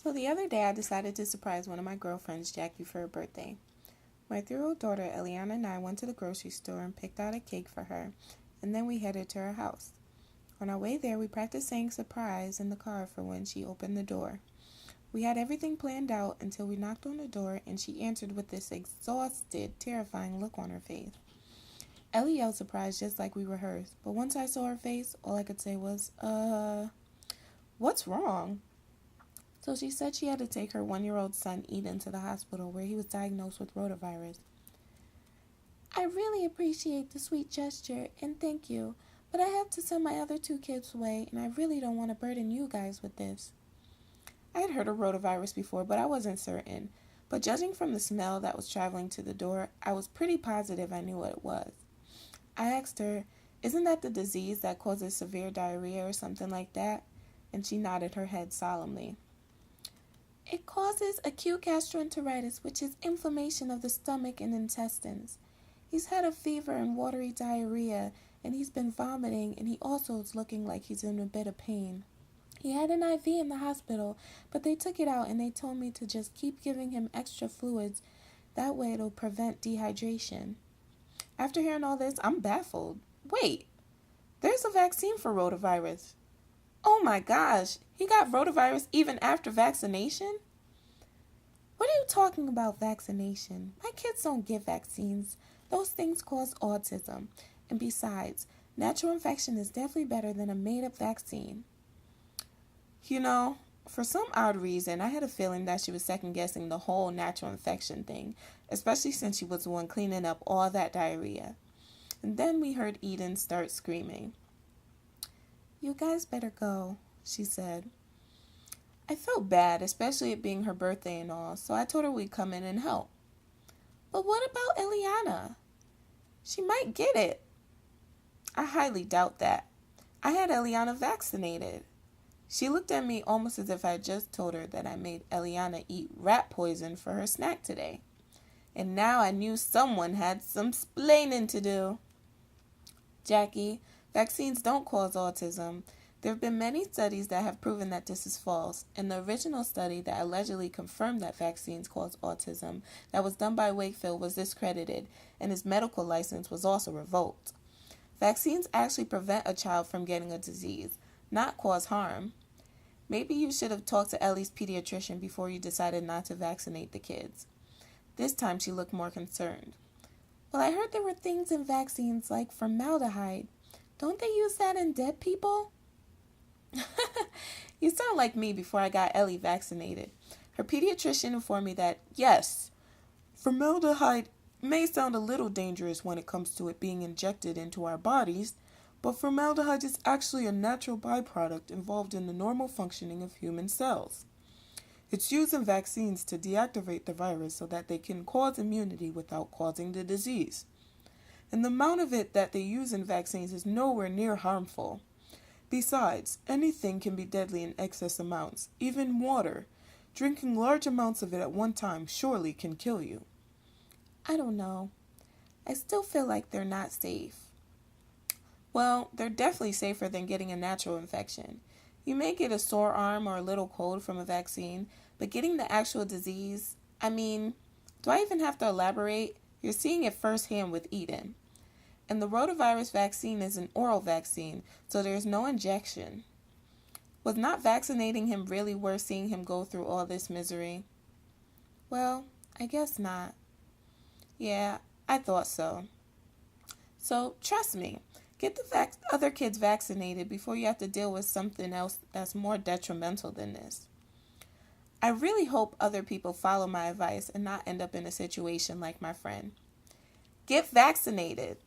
So the other day I decided to surprise one of my girlfriends, Jackie, for her birthday. My 3-year-old daughter, Eliana, and I went to the grocery store and picked out a cake for her, and then we headed to her house. On our way there, we practiced saying surprise in the car for when she opened the door. We had everything planned out until we knocked on the door, and she answered with this exhausted, terrifying look on her face. Ellie yelled surprise just like we rehearsed, but once I saw her face, all I could say was, what's wrong? So she said she had to take her 1-year-old son Eden to the hospital where he was diagnosed with rotavirus. I really appreciate the sweet gesture and thank you, but I have to send my other 2 kids away and I really don't want to burden you guys with this. I had heard of rotavirus before, but I wasn't certain. But judging from the smell that was traveling to the door, I was pretty positive I knew what it was. I asked her, isn't that the disease that causes severe diarrhea or something like that? And she nodded her head solemnly. It causes acute gastroenteritis, which is inflammation of the stomach and intestines. He's had a fever and watery diarrhea, and he's been vomiting, and he also is looking like he's in a bit of pain. He had an IV in the hospital, but they took it out and they told me to just keep giving him extra fluids. That way it'll prevent dehydration. After hearing all this, I'm baffled. Wait, there's a vaccine for rotavirus. Oh my gosh, he got rotavirus even after vaccination? What are you talking about vaccination? My kids don't get vaccines. Those things cause autism. And besides, natural infection is definitely better than a made-up vaccine. You know, for some odd reason, I had a feeling that she was second-guessing the whole natural infection thing, especially since she was the one cleaning up all that diarrhea. And then we heard Eden start screaming. You guys better go, she said. I felt bad, especially it being her birthday and all, so I told her we'd come in and help. But what about Eliana? She might get it. I highly doubt that. I had Eliana vaccinated. She looked at me almost as if I had just told her that I made Eliana eat rat poison for her snack today. And now I knew someone had some splaining to do. Jackie, vaccines don't cause autism. There have been many studies that have proven that this is false, and the original study that allegedly confirmed that vaccines cause autism that was done by Wakefield was discredited, and his medical license was also revoked. Vaccines actually prevent a child from getting a disease, not cause harm. Maybe you should have talked to Ellie's pediatrician before you decided not to vaccinate the kids. This time she looked more concerned. Well, I heard there were things in vaccines like formaldehyde. Don't they use that in dead people? You sound like me before I got Ellie vaccinated. Her pediatrician informed me that, yes, formaldehyde may sound a little dangerous when it comes to it being injected into our bodies, but formaldehyde is actually a natural byproduct involved in the normal functioning of human cells. It's used in vaccines to deactivate the virus so that they can cause immunity without causing the disease. And the amount of it that they use in vaccines is nowhere near harmful. Besides, anything can be deadly in excess amounts, even water. Drinking large amounts of it at one time surely can kill you. I don't know. I still feel like they're not safe. Well, they're definitely safer than getting a natural infection. You may get a sore arm or a little cold from a vaccine, but getting the actual disease, do I even have to elaborate? You're seeing it firsthand with Eden. And the rotavirus vaccine is an oral vaccine, so there's no injection. Was not vaccinating him really worth seeing him go through all this misery? Well, I guess not. Yeah, I thought so. So, trust me, get the other kids vaccinated before you have to deal with something else that's more detrimental than this. I really hope other people follow my advice and not end up in a situation like my friend. Get vaccinated.